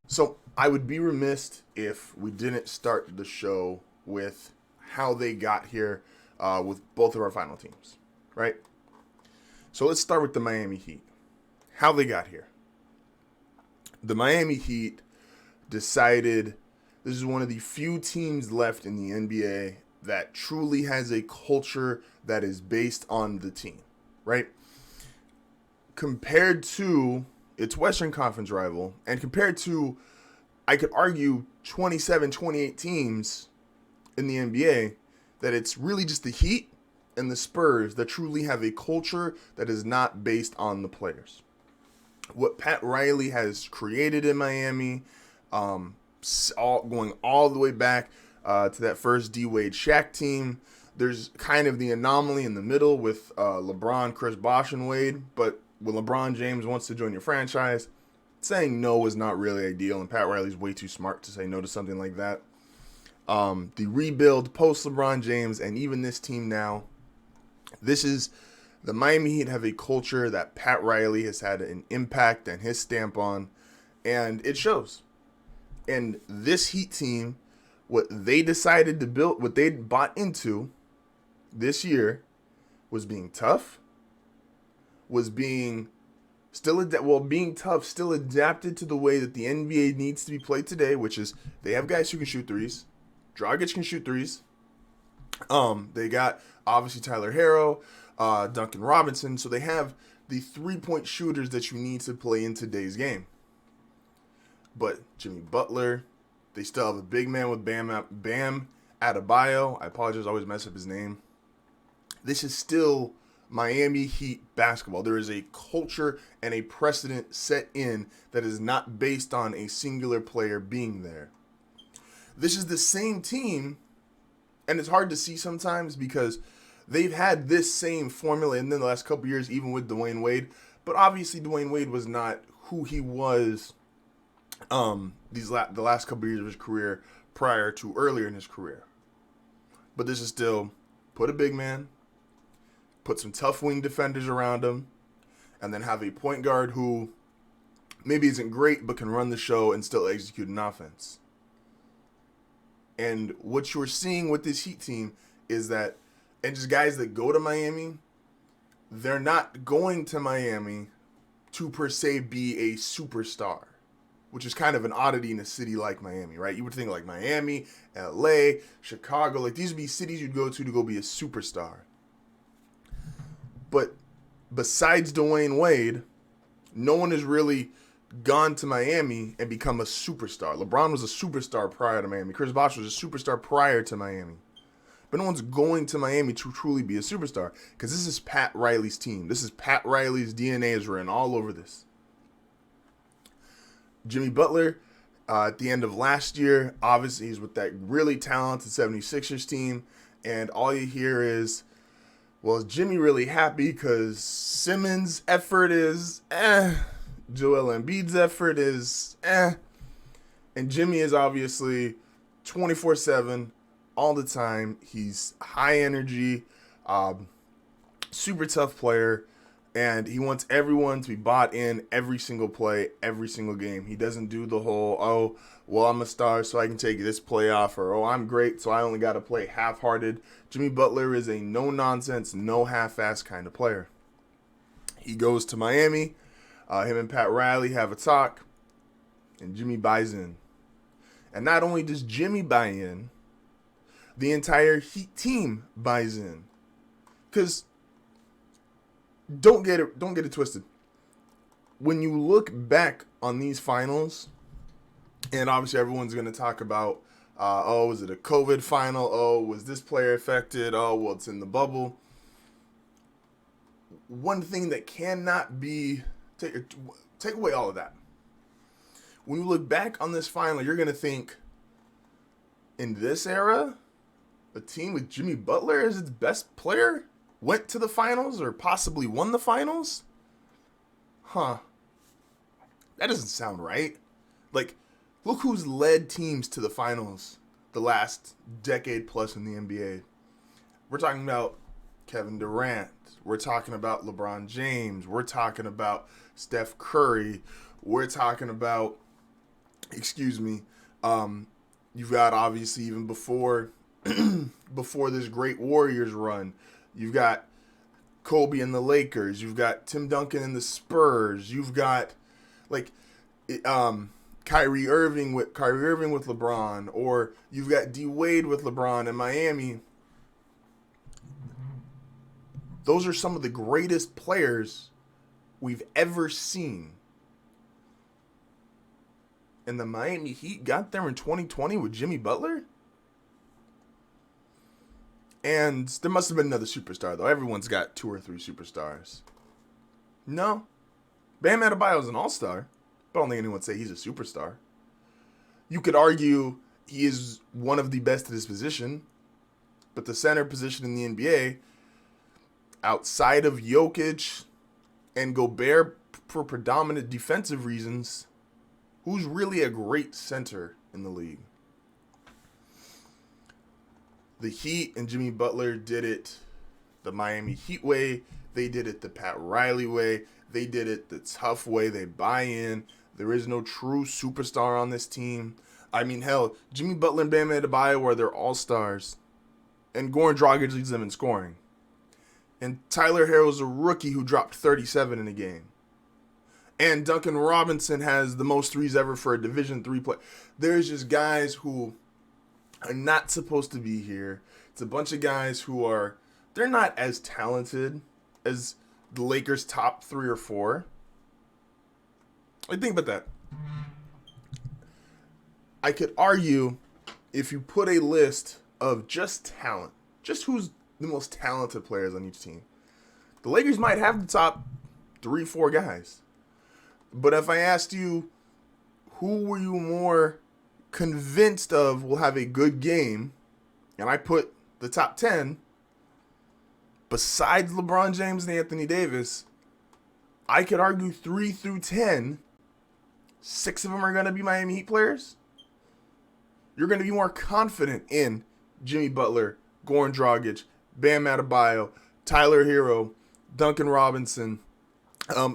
So I would be remiss if we didn't start the show with how they got here with both of our final teams, right? So let's start with the Miami Heat. How they got here. The Miami Heat decided this is one of the few teams left in the NBA that truly has a culture that is based on the team, right? Compared to its Western Conference rival, and compared to, I could argue, 27, 28 teams in the NBA, that it's really just the Heat and the Spurs that truly have a culture that is not based on the players. What Pat Riley has created in Miami, going all the way back to that first D-Wade Shaq team. There's kind of the anomaly in the middle with LeBron, Chris Bosh, and Wade, but when LeBron James wants to join your franchise, saying no is not really ideal, and Pat Riley's way too smart to say no to something like that. The rebuild post-LeBron James, and even this team now, this is the Miami Heat have a culture that Pat Riley has had an impact and his stamp on, and it shows. And this Heat team, what they decided to build, what they bought into this year, was being tough, was being being tough, still adapted to the way that the NBA needs to be played today, which is they have guys who can shoot threes. Dragic can shoot threes. They got obviously Tyler Herro, Duncan Robinson, so they have the 3-point shooters that you need to play in today's game. But Jimmy Butler, they still have a big man with Bam Adebayo. I apologize, I always mess up his name. This is still Miami Heat basketball. There is a culture and a precedent set in that is not based on a singular player being there. This is the same team, and it's hard to see sometimes because they've had this same formula in the last couple years, even with Dwayne Wade. But obviously, Dwayne Wade was not who he was the last couple years of his career prior to earlier in his career. But this is still put a big man, put some tough wing defenders around him, and then have a point guard who maybe isn't great but can run the show and still execute an offense. And what you're seeing with this Heat team is that, and just guys that go to Miami, they're not going to Miami to per se be a superstar, which is kind of an oddity in a city like Miami, right? You would think like Miami, LA, Chicago, like these would be cities you'd go to go be a superstar. But besides Dwayne Wade, no one has really gone to Miami and become a superstar. LeBron was a superstar prior to Miami. Chris Bosh was a superstar prior to Miami. But no one's going to Miami to truly be a superstar because this is Pat Riley's team. This is Pat Riley's DNA is written all over this. Jimmy Butler, at the end of last year, obviously he's with that really talented 76ers team, and all you hear is, well, is Jimmy really happy because Simmons' effort is Joel Embiid's effort is and Jimmy is obviously 24/7 all the time. He's high energy, super tough player, and he wants everyone to be bought in every single play, every single game. He doesn't do the whole, oh, well, I'm a star so I can take this play off, or, oh, I'm great so I only got to play half-hearted. Jimmy Butler is a no-nonsense, no half-ass kind of player. He goes to Miami. Him and Pat Riley have a talk, and Jimmy buys in. And not only does Jimmy buy in, the entire Heat team buys in. Because don't get it twisted. When you look back on these finals, and obviously everyone's going to talk about, was it a COVID final? Oh, was this player affected? Oh, well, it's in the bubble. One thing that cannot be take away all of that. When you look back on this final, you're going to think, in this era, a team with Jimmy Butler as its best player went to the finals or possibly won the finals? Huh. That doesn't sound right. Like, look who's led teams to the finals the last decade plus in the NBA. We're talking about Kevin Durant. We're talking about LeBron James. We're talking about Steph Curry. We're talking about excuse me. You've got obviously even before before this great Warriors run, you've got Kobe and the Lakers. You've got Tim Duncan and the Spurs. You've got like Kyrie Irving with LeBron, or you've got D Wade with LeBron in Miami. Those are some of the greatest players we've ever seen. And the Miami Heat got there in 2020 with Jimmy Butler? And there must have been another superstar, though. Everyone's got 2 or 3 superstars. No. Bam Adebayo's an all-star, but I don't think anyone would say he's a superstar. You could argue he is one of the best at his position, but the center position in the NBA, outside of Jokic and Gobert for predominant defensive reasons, who's really a great center in the league? The Heat and Jimmy Butler did it the Miami Heat way. They did it the Pat Riley way. They did it the tough way. They buy in. There is no true superstar on this team. I mean, hell, Jimmy Butler and Bam Adebayo are their all-stars. And Goran Dragic leads them in scoring. And Tyler Herro's a rookie who dropped 37 in a game. And Duncan Robinson has the most threes ever for a Division III player. There's just guys who are not supposed to be here. It's a bunch of guys who are, they're not as talented as the Lakers' top 3 or 4. Like, think about that. I could argue if you put a list of just talent, just who's the most talented players on each team, the Lakers might have the top 3, 4 guys. But if I asked you, who were you more convinced of will have a good game, and I put the top 10, besides LeBron James and Anthony Davis, I could argue 3 through 10, 6 of them are going to be Miami Heat players. You're going to be more confident in Jimmy Butler, Goran Dragic, Bam Adebayo, Tyler Herro, Duncan Robinson,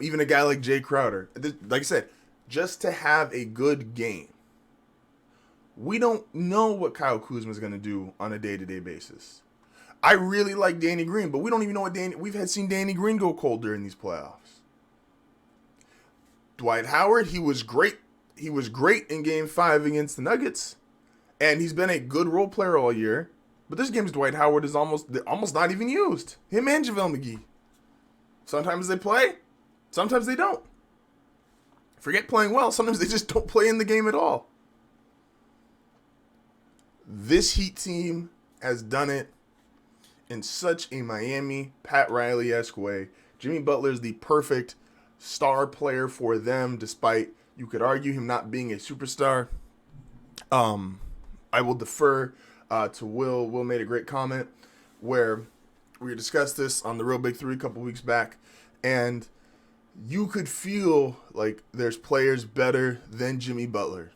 even a guy like Jay Crowder. Like I said, just to have a good game. We don't know what Kyle Kuzma is going to do on a day-to-day basis. I really like Danny Green, but we don't even know what we've seen Danny Green go cold during these playoffs. Dwight Howard, he was great. He was great in Game 5 against the Nuggets, and he's been a good role player all year. But this game's Dwight Howard is almost not even used. Him and JaVale McGee. Sometimes they play, sometimes they don't. Forget playing well, sometimes they just don't play in the game at all. This Heat team has done it in such a Miami Pat Riley-esque way. Jimmy Butler is the perfect star player for them, despite you could argue him not being a superstar. I will defer to Will. Will made a great comment where we discussed this on the Real Big Three a couple weeks back, and you could feel like there's players better than Jimmy Butler.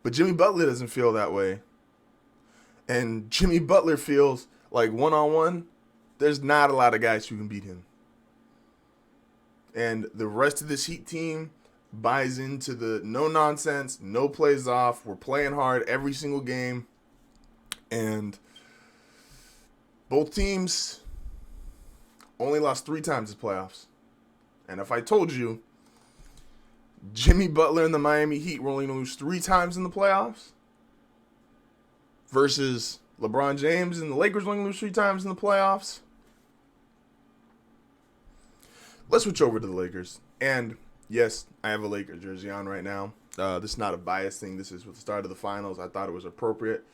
But Jimmy Butler doesn't feel that way. And Jimmy Butler feels like one-on-one, there's not a lot of guys who can beat him. And the rest of this Heat team buys into the no nonsense, no plays off. We're playing hard every single game. And both teams only lost 3 times in playoffs. And if I told you Jimmy Butler and the Miami Heat were only going to lose 3 times in the playoffs versus LeBron James and the Lakers only lose 3 times in the playoffs, let's switch over to the Lakers. And yes, I have a Lakers jersey on right now. This is not a biased thing. This is with the start of the finals. I thought it was appropriate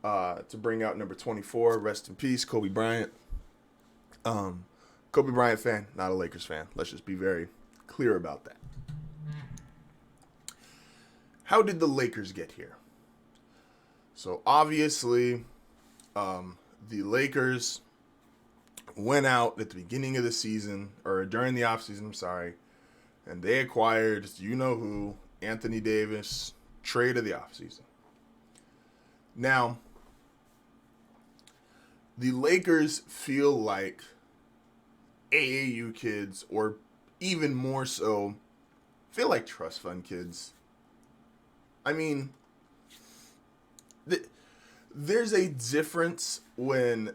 to bring out number 24. Rest in peace, Kobe Bryant. Kobe Bryant fan, not a Lakers fan. Let's just be very clear about that. How did the Lakers get here? So obviously, the Lakers went out at the beginning of the season, or during the offseason, and they acquired, you-know-who, Anthony Davis, trade of the offseason. Now, the Lakers feel like AAU kids, or even more so, feel like trust fund kids. I mean, there's a difference when,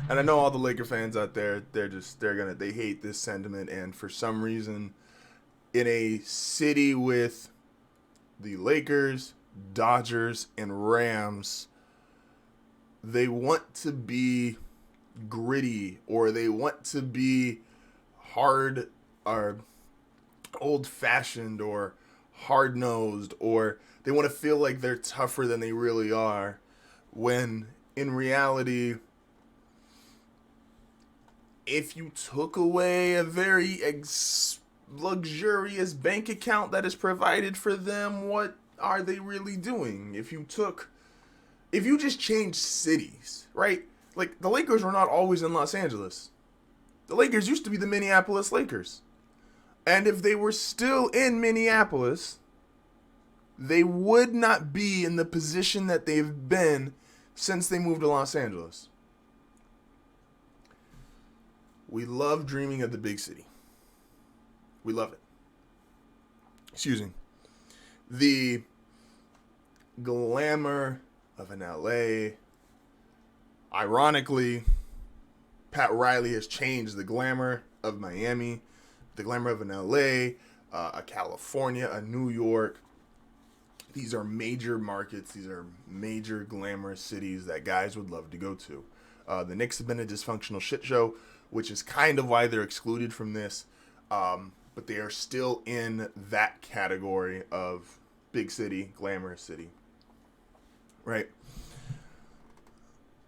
and I know all the Laker fans out there, they hate this sentiment, and for some reason, in a city with the Lakers, Dodgers, and Rams, they want to be gritty, or they want to be hard, or old-fashioned, or hard-nosed, or they want to feel like they're tougher than they really are, when in reality, if you took away a very luxurious bank account that is provided for them, what are they really doing? If you just changed cities, right? Like, the Lakers were not always in Los Angeles. The Lakers used to be the Minneapolis Lakers. And if they were still in Minneapolis, they would not be in the position that they've been since they moved to Los Angeles. We love dreaming of the big city. We love it. Excuse me. The glamour of an LA. Ironically, Pat Riley has changed the glamour of Miami, the glamour of an LA, a California, a New York. These are major markets. These are major glamorous cities that guys would love to go to. The Knicks have been a dysfunctional shit show, which is kind of why they're excluded from this. But they are still in that category of big city, glamorous city. Right?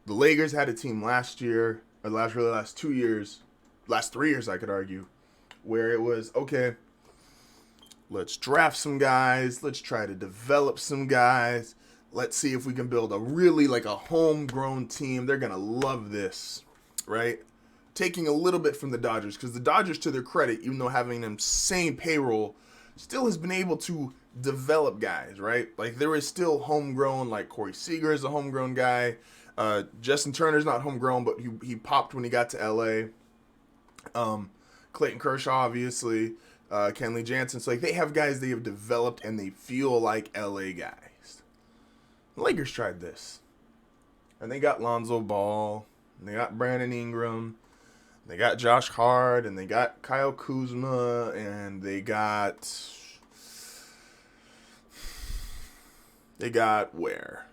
The Lakers had a team last 2 years, last 3 years, I could argue, where it was, okay, let's draft some guys. Let's try to develop some guys. Let's see if we can build a really, like, a homegrown team. They're going to love this, right? Taking a little bit from the Dodgers, because the Dodgers, to their credit, even though having them same payroll, still has been able to develop guys, right? Like, there is still homegrown, like Corey Seager is a homegrown guy. Justin Turner's not homegrown, but he popped when he got to LA. Clayton Kershaw, obviously. Kenley Jansen. So, like, they have guys they have developed, and they feel like LA guys. The Lakers tried this. And they got Lonzo Ball. And they got Brandon Ingram. They got Josh Hart. And they got Kyle Kuzma. And they got where?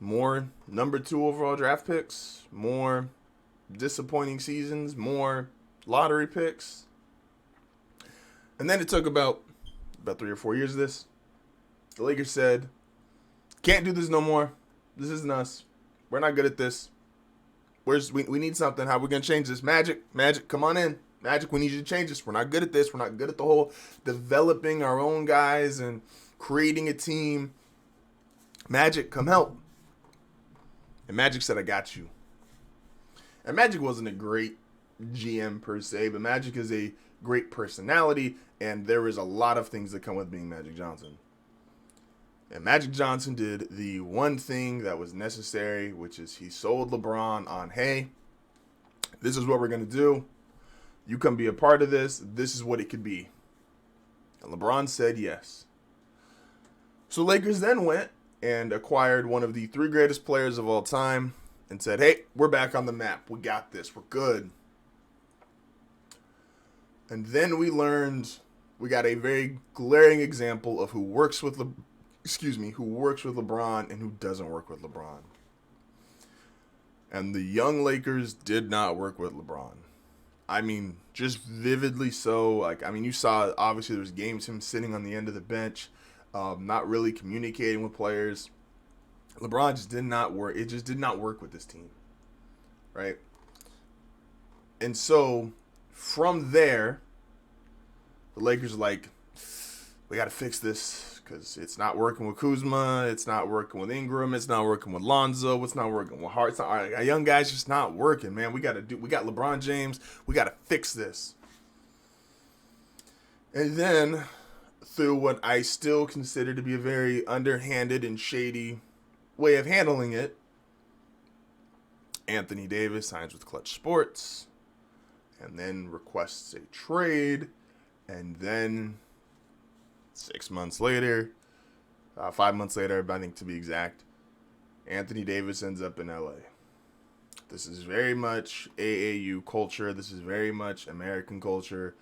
More number 2 overall draft picks. More disappointing seasons. More lottery picks. And then it took about 3 or 4 years of this. The Lakers said, can't do this no more. This isn't us. We're not good at this. We need something. How are we going to change this? Magic, come on in. Magic, we need you to change this. We're not good at this. We're not good at the whole developing our own guys and creating a team. Magic, come help. And Magic said, I got you. And Magic wasn't a great GM per se, but Magic is a great personality, and there is a lot of things that come with being Magic Johnson. And Magic Johnson did the one thing that was necessary, which is he sold LeBron on, hey, this is what we're going to do. You come be a part of this. This is what it could be. And LeBron said yes. So Lakers then went and acquired one of the 3 greatest players of all time and said, hey, we're back on the map. We got this. We're good. And then we got a very glaring example of who works with LeBron and who doesn't work with LeBron. And the young Lakers did not work with LeBron. I mean, just vividly so. Like, I mean, you saw, obviously, there was games him sitting on the end of the bench, not really communicating with players. LeBron just did not work. It just did not work with this team, right? And so, from there, the Lakers are like, we got to fix this because it's not working with Kuzma. It's not working with Ingram. It's not working with Lonzo. It's not working with Hart. It's not, our young guys just not working, man. We got LeBron James. We got to fix this. And then, through what I still consider to be a very underhanded and shady way of handling it, Anthony Davis signs with Clutch Sports and then requests a trade, and then 6 months later, 5 months later, I think to be exact, Anthony Davis ends up in LA. This is very much AAU culture. This is very much American culture.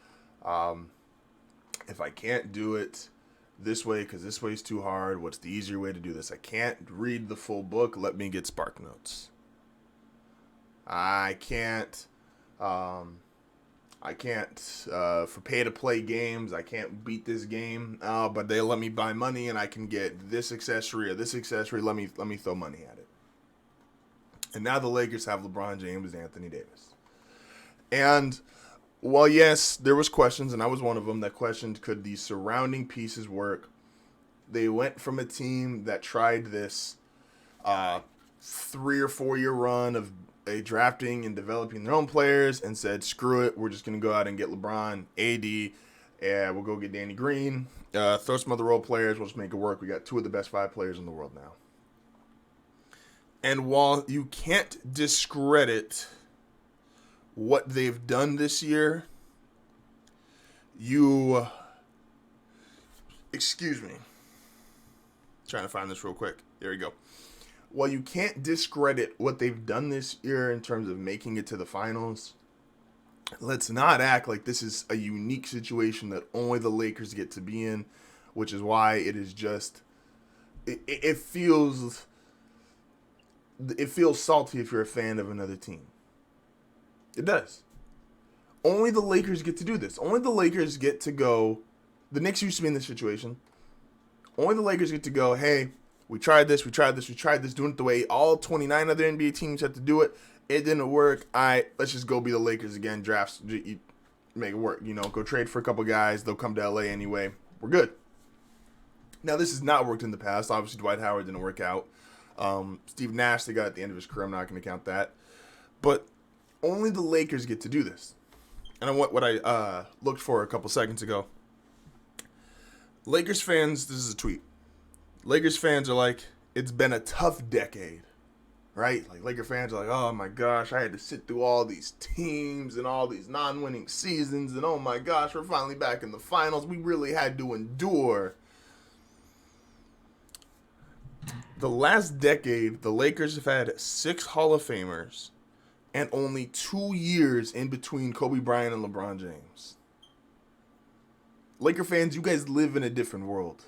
If I can't do it this way because this way is too hard, what's the easier way to do this? I can't read the full book. Let me get Spark Notes. I can't for pay to play games. I can't beat this game, but they let me buy money and I can get this accessory or this accessory. Let me throw money at it. And now the Lakers have LeBron James and Anthony Davis. And while yes, there was questions, and I was one of them that questioned, could these surrounding pieces work? They went from a team that tried this 3 or 4 year run of drafting and developing their own players and said, screw it, we're just going to go out and get LeBron, AD, and we'll go get Danny Green, throw some other role players, we'll just make it work. We got 2 of the best 5 players in the world now. And while you can't discredit what they've done this year, excuse me, trying to find this real quick. There we go. While you can't discredit what they've done this year in terms of making it to the finals, let's not act like this is a unique situation that only the Lakers get to be in, which is why it is just, it feels salty if you're a fan of another team. It does. Only the Lakers get to do this. Only the Lakers get to go. The Knicks used to be in this situation. Only the Lakers get to go, hey, we tried this, doing it the way all 29 other NBA teams had to do it. It didn't work. All right, let's just go be the Lakers again. Drafts, make it work. Go trade for a couple guys. They'll come to LA anyway. We're good. Now, this has not worked in the past. Obviously, Dwight Howard didn't work out. Steve Nash, they got at the end of his career. I'm not going to count that. But only the Lakers get to do this. And what I looked for a couple seconds ago. Lakers fans, this is a tweet. Lakers fans are like, it's been a tough decade, right? Like, Laker fans are like, oh my gosh, I had to sit through all these teams and all these non-winning seasons, and oh my gosh, we're finally back in the finals. We really had to endure. The last decade, the Lakers have had 6 Hall of Famers and only 2 years in between Kobe Bryant and LeBron James. Laker fans, you guys live in a different world.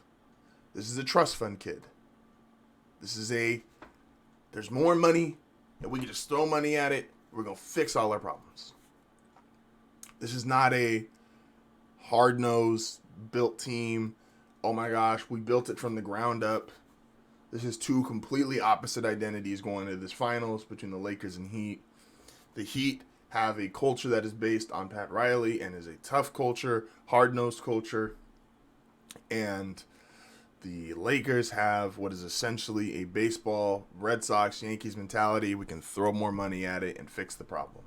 This is a trust fund kid. This is there's more money, and we can just throw money at it. We're going to fix all our problems. This is not a hard-nosed, built team. Oh my gosh, we built it from the ground up. This is 2 completely opposite identities going into this finals between the Lakers and Heat. The Heat have a culture that is based on Pat Riley and is a tough culture, hard-nosed culture. And the Lakers have what is essentially a baseball, Red Sox, Yankees mentality. We can throw more money at it and fix the problem.